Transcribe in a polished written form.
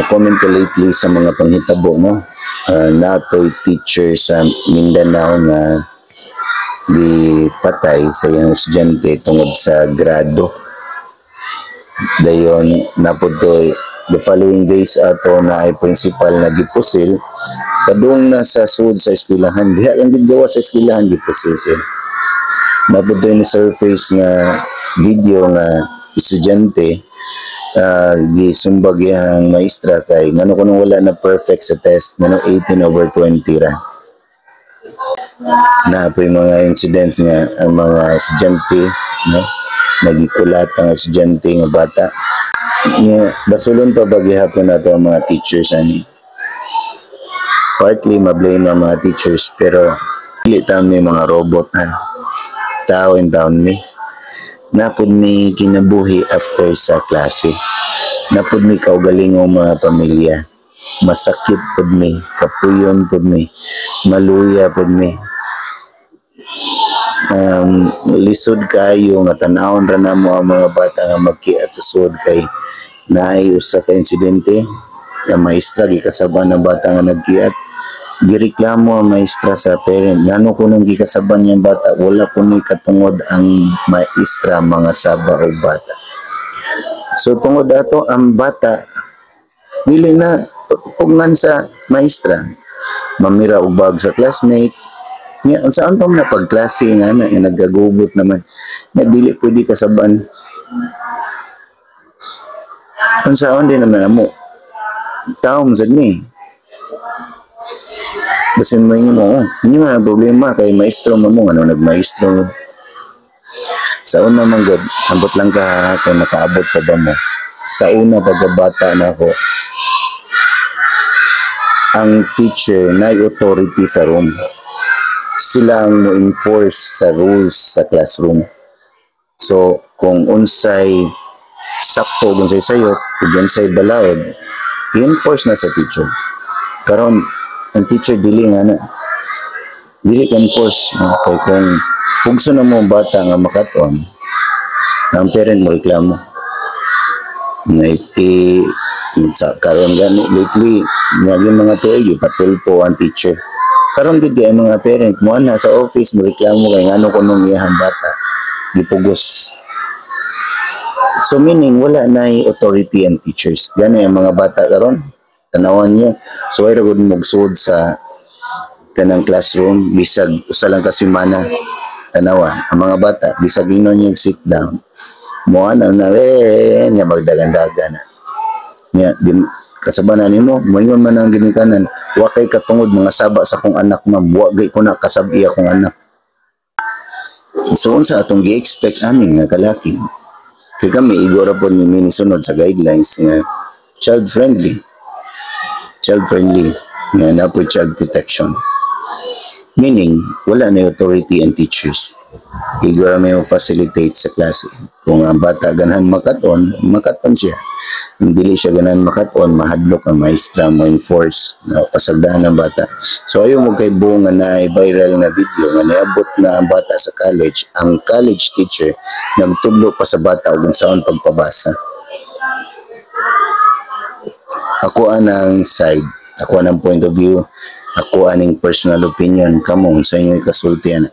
comment ko lately sa mga panghitabo, no? Natoy teacher sa Mindanao nga di patay sa iyang estudyante tungod sa grado. Dayon naputoy the following days ato na ay principal na gipusil padung na sa sud sa eskwelahan. Diha lang gid gawa sa eskwelahan gipusil siya. Naputoy ni surface nga video nga estudyante gisumbag yang maestra kay ngano kuno wala na perfect sa test ngano 18/20 ra. Na po yung mga incidents nga ang mga estudyante, no, nagikulat ang estudyante nga bata. Basulon pa bagihapon na to ang mga teachers ani. Partly mablame ang mga teachers pero dili ta may mga robot na tao in town ni. Napod ni kinabuhi after sa klase. Napod ni kaugalingong mga pamilya. Masakit pod mi, kapuyon pod mi, maluya pod mi. Lisod kayo nga tanawon ra namo ang mga bata nga magkiat sa sud kay naay usa ka insidente nga maestra gikasaban ng bata nga nagkiat. Gireklamo ang maestra sa parent ngano kunong gikasaban niyang bata wala kunoy katungod ang maestra mga saba o bata. So tungod ato ang bata dili na pugnan sa maestra, mamira og bag sa classmate nya unsaan pa man pagklase nga na nagagubot naman na dili pwede kasaban. Unsaon din naman amo taong sad ni basin mo mo inyo nga problema kay maestro mo ano nagmaestro sa una man god ambot lang ka kung nakaabot pa ba mo sa una pagkabata na ako ang teacher na authority sa room, sila ang mo-enforce sa rules sa classroom. So kung unsay sakto unsay sayot ug unsay balaod i-enforce na sa teacher. Karon ang teacher dili nga na dili ka enforce kay kung pugso na mo bata nga makaton ang parent mo reklamo na sa karon gani lately naging mga tuig patulpo ang teacher karon gid kay mga parent mo na sa office mo reklamo kay ngano kunong iyang bata gipugos. So meaning wala na authority ang teachers gani ang mga bata karon tanawan niyo so ay ragod mogsud sa kanang classroom bisag usa lang ka semana tanawa ang mga bata bisag inon yung sit down mo ana na nya magdagan-dagan na nya kasabanan nimo moingon man ang ginikanan wa kay katungod mga saba sa akong anak ma'am wa gay ko na kasabi akong anak. So unsa atong gi-expect amin nga kalaki kay kami igora pod ni minisunod sa guidelines nga child friendly nga napoy child protection meaning wala na authority and teachers igora may facilitate sa klase kung ang bata ganahan makaton siya kung dili siya ganahan makaton mahadlok ang maestra mo enforce na pasagdaan ng bata. So ayaw mo kay buong nga na viral na video nga niabot na ang bata sa college ang college teacher nagtudlo pa sa bata ug unsaon pagpabasa. Ako anang side, ako anang point of view, ako aning personal opinion, kamo sa inyo ikasultihan.